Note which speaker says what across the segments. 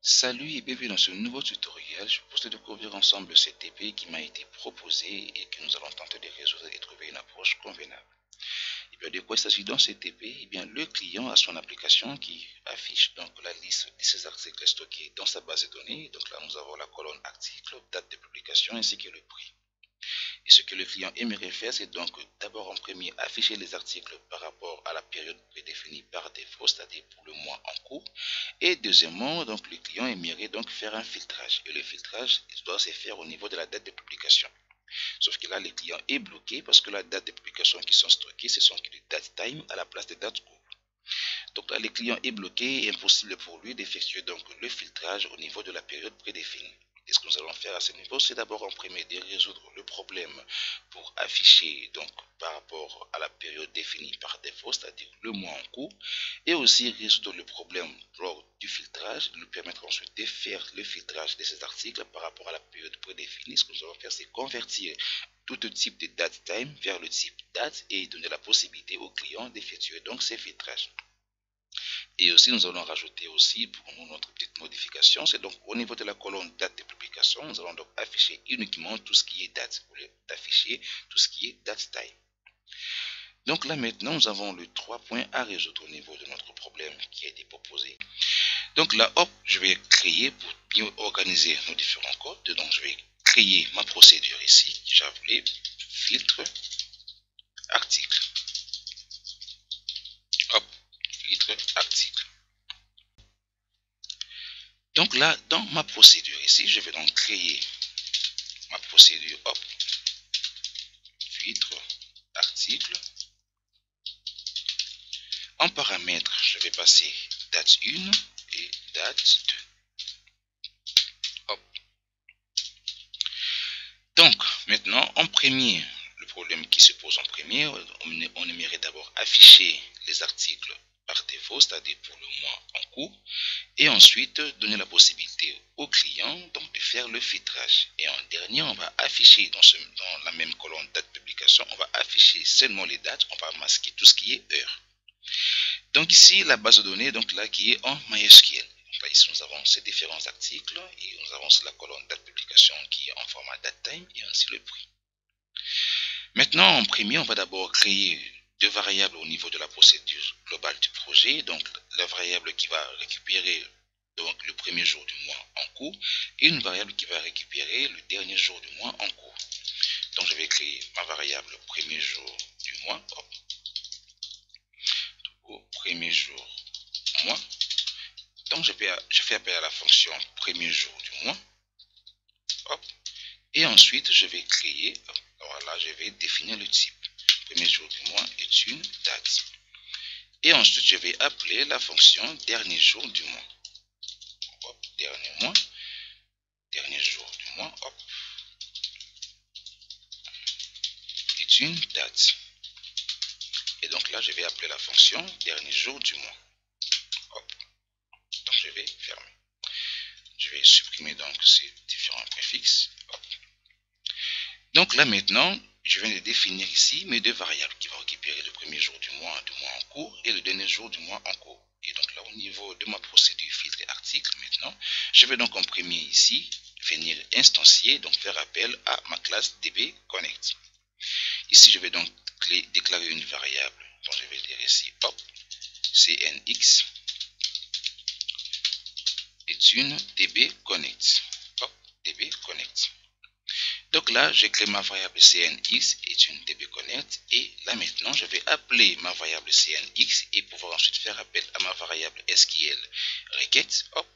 Speaker 1: Salut et bienvenue dans ce nouveau tutoriel. Je propose de découvrir ensemble le CTP qui m'a été proposé et que nous allons tenter de résoudre et trouver une approche convenable. Et bien, de quoi il s'agit dans CTP? Eh bien, le client a son application qui affiche donc la liste de ses articles stockés dans sa base de données. Donc là, nous avons la colonne article, date de publication ainsi que le prix. Et ce que le client aimerait faire, c'est donc d'abord en premier afficher les articles par rapport à la période prédéfinie par défaut, c'est-à-dire pour le mois en cours. Et deuxièmement, donc le client aimerait donc faire un filtrage. Et le filtrage doit se faire au niveau de la date de publication. Sauf que là, le client est bloqué parce que la date de publication qui sont stockées, ce sont des date time à la place des dates courtes. Donc là, le client est bloqué et impossible pour lui d'effectuer donc le filtrage au niveau de la période prédéfinie. Et ce que nous allons faire à ce niveau, c'est d'abord en premier de résoudre le problème pour afficher donc par rapport à la période définie par défaut, c'est-à-dire le mois en cours, et aussi résoudre le problème lors du filtrage, de nous permettre ensuite de faire le filtrage de ces articles par rapport à la période prédéfinie. Ce que nous allons faire, c'est convertir tout type de date time vers le type date et donner la possibilité au client d'effectuer donc ces filtrages. Et aussi, nous allons rajouter aussi pour notre petite modification, c'est donc au niveau de la colonne date de publication, nous allons donc afficher uniquement tout ce qui est date, au lieu d'afficher tout ce qui est date time. Donc là maintenant, nous avons les 3 points à résoudre au niveau de notre problème qui a été proposé. Donc là, hop, je vais créer pour bien organiser nos différents codes. Donc je vais créer ma procédure ici, que j'ai appelée filtre article. Hop, filtre article. Donc là, dans ma procédure ici, je vais donc créer ma procédure, hop, filtre, article. En paramètres, je vais passer date 1 et date 2. Hop. Donc, maintenant, en premier, le problème qui se pose en premier, on aimerait d'abord afficher les articles par défaut, c'est-à-dire pour le mois en cours, et ensuite donner la possibilité au client donc de faire le filtrage. Et en dernier, on va afficher dans la même colonne date publication, on va afficher seulement les dates, on va masquer tout ce qui est heure. Donc ici, la base de données donc là qui est en MySQL. Donc là, ici, nous avons ces différents articles et nous avons la colonne date publication qui est en format datetime et ainsi le prix. Maintenant, en premier, on va d'abord créer deux variables au niveau de la procédure globale du projet. Donc, la variable qui va récupérer donc, le premier jour du mois en cours et une variable qui va récupérer le dernier jour du mois en cours. Donc, je vais créer ma variable premier jour du mois. Hop, au premier jour mois. Donc, je fais appel à la fonction premier jour du mois. Hop, et ensuite, je vais créer, voilà, je vais définir le type. Premier jour du mois est une date. Et ensuite, je vais appeler la fonction dernier jour du mois. Hop, dernier jour du mois, hop, est une date. Et donc là, je vais appeler la fonction dernier jour du mois. Hop, donc je vais fermer. Je vais supprimer donc ces différents préfixes. Hop. Donc là maintenant, je viens de définir ici mes deux variables qui vont récupérer le premier jour du mois en cours et le dernier jour du mois en cours. Et donc là, au niveau de ma procédure filtre article, maintenant, je vais donc en premier ici venir instancier, donc faire appel à ma classe dbConnect. Ici, je vais donc déclarer une variable dont je vais dire ici, hop, cnx est une dbConnect. Hop, dbConnect. Donc là, je crée ma variable cnx est une dbConnect et là maintenant, je vais appeler ma variable cnx et pouvoir ensuite faire appel à ma variable SQL requête. Hop.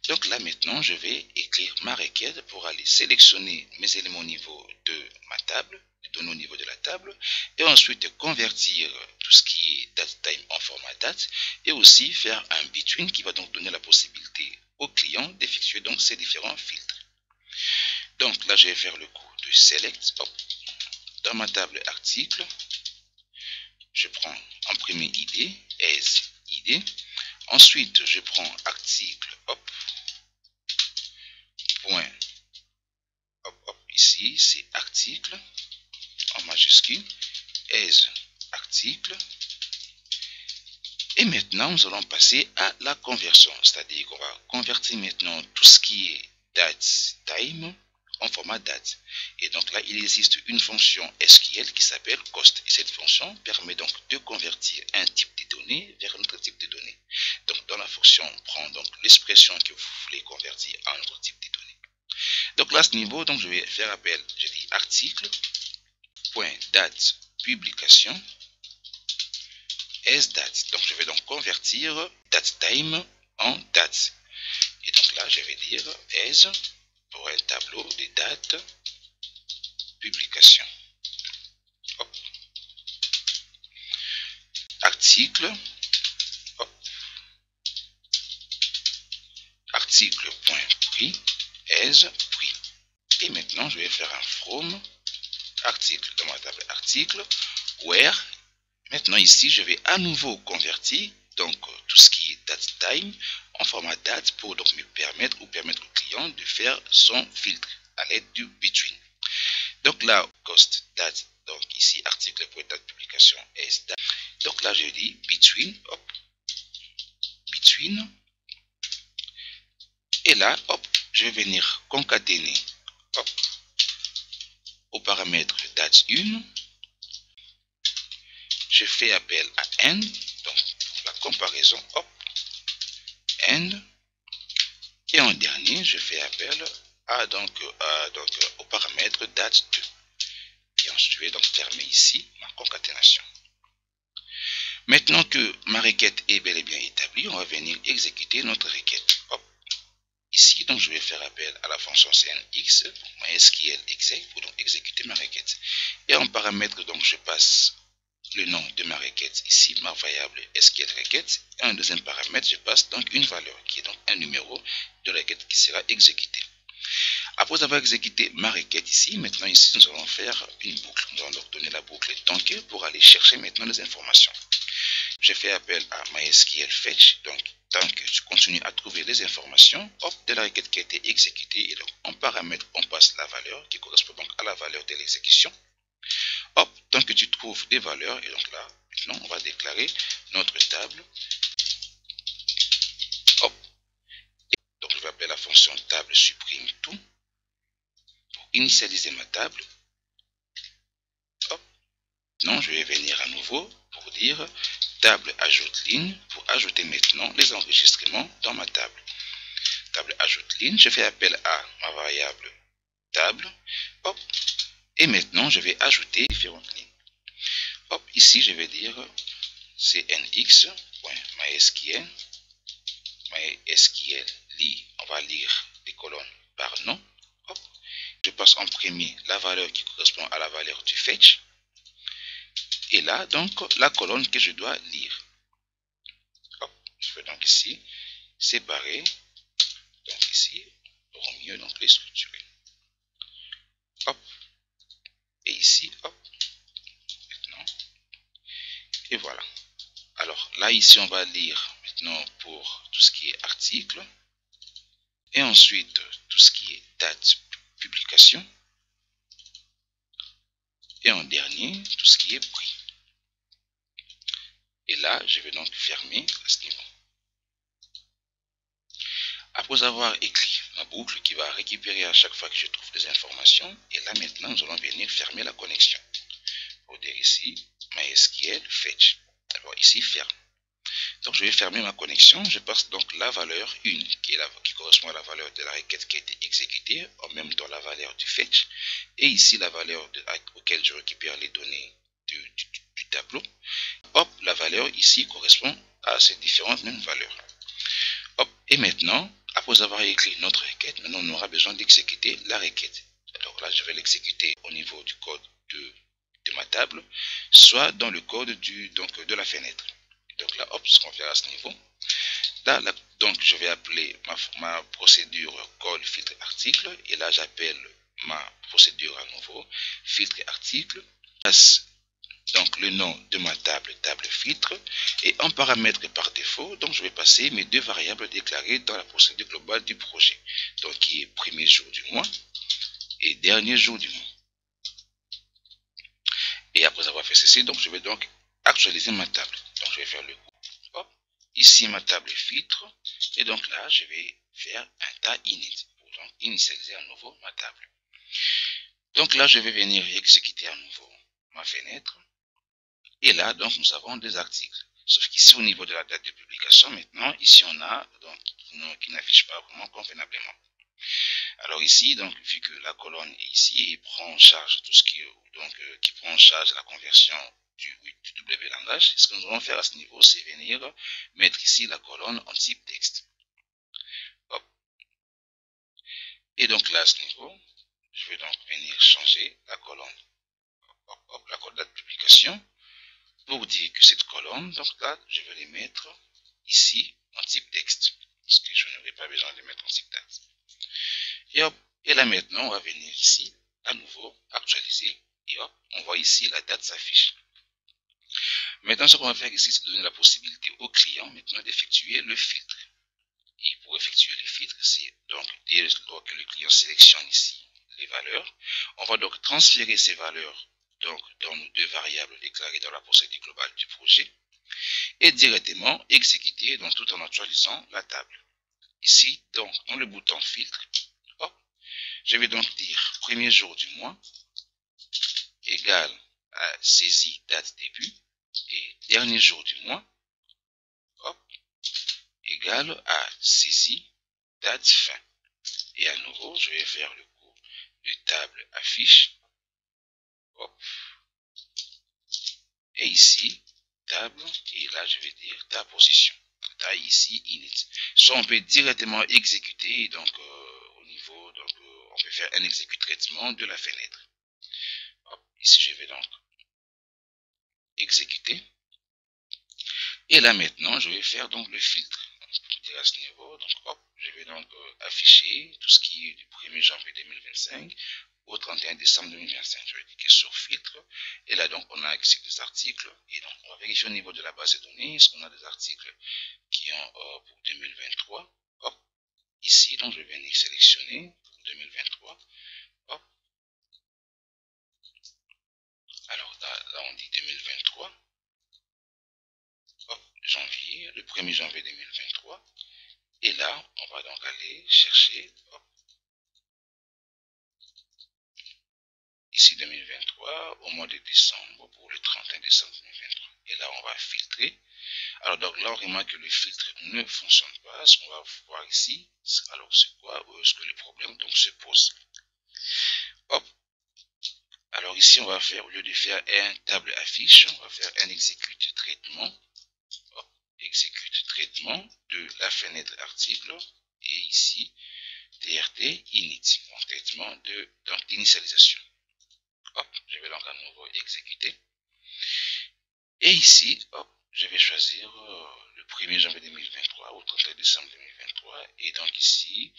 Speaker 1: Donc là maintenant, je vais écrire ma requête pour aller sélectionner mes éléments au niveau de ma table, les données au niveau de la table, et ensuite convertir tout ce qui est datetime en format date, et aussi faire un between qui va donc donner la possibilité au client d'effectuer donc ces différents filtres. Donc là, je vais faire le coup de select. Hop. Dans ma table article, je prends en premier id, as id. Ensuite, je prends article, hop, point, hop, hop, ici, c'est article, en majuscule, as article, Et maintenant, nous allons passer à la conversion. C'est-à-dire qu'on va convertir maintenant tout ce qui est date, time, en format date. Et donc là, il existe une fonction SQL qui s'appelle cost. Et cette fonction permet donc de convertir un type de données vers un autre type de données. Donc dans la fonction, on prend donc l'expression que vous voulez convertir à un autre type de données. Donc là, à ce niveau, donc je vais faire appel, je dis article, point date, publication, as date. Donc je vais donc convertir date time en date. Et donc là, je vais dire as pour un tableau de date, publication. Hop. Article, hop. Article.prix, as prix. Et maintenant, je vais faire un from article dans ma table article, where. Maintenant ici, je vais à nouveau convertir donc tout ce qui est date time en format date pour donc me permettre ou permettre au client de faire son filtre à l'aide du between. Donc là, cost date, donc ici article pour date publication as date. Donc là, je dis between, hop, between. Et là, hop, je vais venir concaténer, hop, au paramètre date 1. Je fais appel à end, donc la comparaison, hop, end. Et en dernier, je fais appel à au paramètre date 2. Et ensuite, je vais donc fermer ici ma concaténation. Maintenant que ma requête est bel et bien établie, on va venir exécuter notre requête. Hop. Ici, donc, je vais faire appel à la fonction cnx pour MySQL exec pour donc exécuter ma requête. Et en paramètre, donc, je passe le nom de ma requête ici, ma variable SQL requête. Et en deuxième paramètre, je passe donc une valeur qui est donc un numéro de la requête qui sera exécutée. Après avoir exécuté ma requête ici, maintenant ici, nous allons faire une boucle. Nous allons donc donner la boucle tanker pour aller chercher maintenant les informations. Je fais appel à MySQL fetch, donc tant que tu continues à trouver les informations, hop, de la requête qui a été exécutée, et donc en paramètre, on passe la valeur qui correspond donc à la valeur de l'exécution. Hop, tant que tu trouves des valeurs, et donc là, maintenant, on va déclarer notre table. Hop, et donc je vais appeler la fonction table supprime tout pour initialiser ma table. Hop, maintenant, je vais venir à nouveau pour dire table ajoute ligne pour ajouter maintenant les enregistrements dans ma table. Table ajoute ligne, je fais appel à ma variable table. Hop, et maintenant, je vais ajouter différentes lignes. Hop, ici, je vais dire cnx.mysql lit. On va lire les colonnes par nom. Hop, je passe en premier la valeur qui correspond à la valeur du fetch. Et là, donc, la colonne que je dois lire. Hop, je vais donc ici séparer. Donc ici, pour mieux donc les structurer. Hop, et ici, hop, maintenant. Et voilà. Alors là, ici, on va lire maintenant pour tout ce qui est article. Et ensuite, tout ce qui est date publication. Et en dernier, tout ce qui est prix. Et là, je vais donc fermer à ce niveau. Après avoir écrit ma boucle qui va récupérer à chaque fois que je trouve des informations, et là maintenant, nous allons venir fermer la connexion. Pour dire ici, MySQL fetch. Alors ici, ferme. Donc je vais fermer ma connexion, je passe donc la valeur 1 qui correspond à la valeur de la requête qui a été exécutée, en même temps la valeur du fetch, et ici la valeur auquel je récupère les données du tableau. Hop, la valeur ici correspond à ces différentes mêmes valeurs. Hop, et maintenant, après avoir écrit notre requête, maintenant on aura besoin d'exécuter la requête. Alors là, je vais l'exécuter au niveau du code de ma table, soit dans le code de la fenêtre. Donc là, hop, ce qu'on fait à ce niveau. Là, donc je vais appeler ma procédure call filtre article. Et là, j'appelle ma procédure à nouveau filtre article. Passe donc le nom de ma table filtre. Et en paramètre par défaut, donc je vais passer mes deux variables déclarées dans la procédure globale du projet. Donc qui est premier jour du mois et dernier jour du mois. Et après avoir fait ceci, donc je vais donc actualiser ma table. Donc je vais faire le coup. Hop. ici ma table filtre, et donc là je vais faire un tas init pour donc initialiser à nouveau ma table. Donc là je vais venir exécuter à nouveau ma fenêtre, et là donc nous avons des articles. Sauf qu'ici au niveau de la date de publication, maintenant ici on a donc qui n'affiche pas vraiment convenablement. Alors ici, donc, vu que la colonne est ici et prend en charge tout ce qui prend en charge la conversion du W langage, ce que nous allons faire à ce niveau, c'est venir mettre ici la colonne en type texte. Hop. Et donc là, à ce niveau, je vais donc venir changer la colonne. Hop, hop, la date de publication, pour dire que cette colonne, donc là, je vais les mettre ici en type texte, parce que je n'aurai pas besoin de les mettre en type date. Et hop, et là maintenant, on va venir ici, à nouveau, actualiser, et hop, on voit ici la date s'affiche. Maintenant, ce qu'on va faire ici, c'est donner la possibilité au client maintenant d'effectuer le filtre. Et pour effectuer le filtre, c'est donc dès lors que le client sélectionne ici les valeurs, on va donc transférer ces valeurs donc dans nos deux variables déclarées dans la procédure globale du projet et directement exécuter donc tout en actualisant la table. Ici, donc, dans le bouton filtre, hop, je vais donc dire premier jour du mois égale à saisie date début et dernier jour du mois, hop, égale à saisie date fin. Et à nouveau, je vais faire le coup de table affiche, hop, et ici, table, et là je vais dire ta position, ta ici init. Soit on peut directement exécuter, donc au niveau, donc on peut faire un exécute traitement de la fenêtre. Hop, ici je vais donc exécuter. Et là maintenant, je vais faire donc le filtre. À ce niveau, donc hop, je vais donc afficher tout ce qui est du 1er janvier 2025 au 31 décembre 2025. Je vais cliquer sur filtre, et là donc on a accès des articles, et donc on va vérifier au niveau de la base de données, est-ce qu'on a des articles qui ont pour 2023, hop, ici, donc je vais venir sélectionner pour 2023, hop, alors là on dit 2023, hop, janvier, le 1er janvier 2023, et là, on va donc aller chercher, hop, ici 2023, au mois de décembre, pour le 31 décembre 2023. Et là, on va filtrer. Alors, donc là, on remarque que le filtre ne fonctionne pas. Ce qu'on va voir ici, alors c'est quoi? Est-ce que le problème donc se pose? Hop. Alors ici, on va faire, au lieu de faire un table affiche, on va faire un exécute traitement. Hop. Exécute traitement de la fenêtre article. Et ici, TRT init, en traitement d'initialisation. Hop, je vais donc à nouveau exécuter. Et ici, hop, je vais choisir le 1er janvier 2023 au 31 décembre 2023. Et donc ici,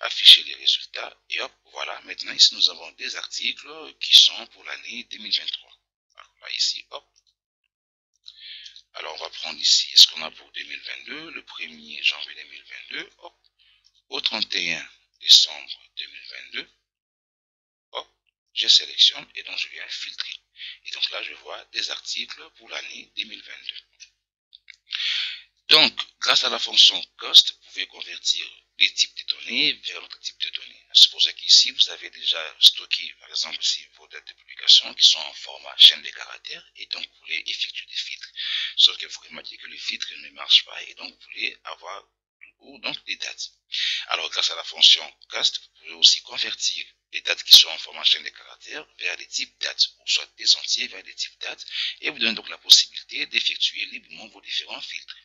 Speaker 1: afficher les résultats. Et hop, voilà, maintenant ici nous avons des articles qui sont pour l'année 2023. Alors là, ici, hop. Alors on va prendre ici, est-ce qu'on a pour 2022, le 1er janvier 2022, hop, au 31 décembre 2022, hop, je sélectionne et donc je viens filtrer. Et donc là, je vois des articles pour l'année 2022. Donc, grâce à la fonction cost, vous pouvez convertir les types de données vers notre type de données. C'est pour ça qu'ici, vous avez déjà stocké, par exemple, ici, vos dates de publication qui sont en format chaîne de caractères et donc vous voulez effectuer des filtres. Sauf que vous remarquez que le filtre ne marche pas et donc vous voulez avoir donc des dates. Alors, grâce à la fonction cast, vous pouvez aussi convertir les dates qui sont en format chaîne de caractères vers des types dates, ou soit des entiers vers des types dates, et vous donne donc la possibilité d'effectuer librement vos différents filtres.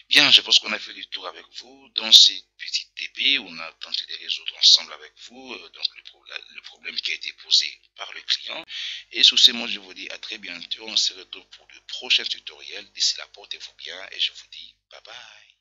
Speaker 1: Bien, je pense qu'on a fait le tour avec vous dans ces petites TP, on a tenté de résoudre ensemble avec vous donc le problème qui a été posé par le client. Et sur ce mot, je vous dis à très bientôt. On se retrouve pour de prochains tutoriels. D'ici là, portez-vous bien et je vous dis bye bye.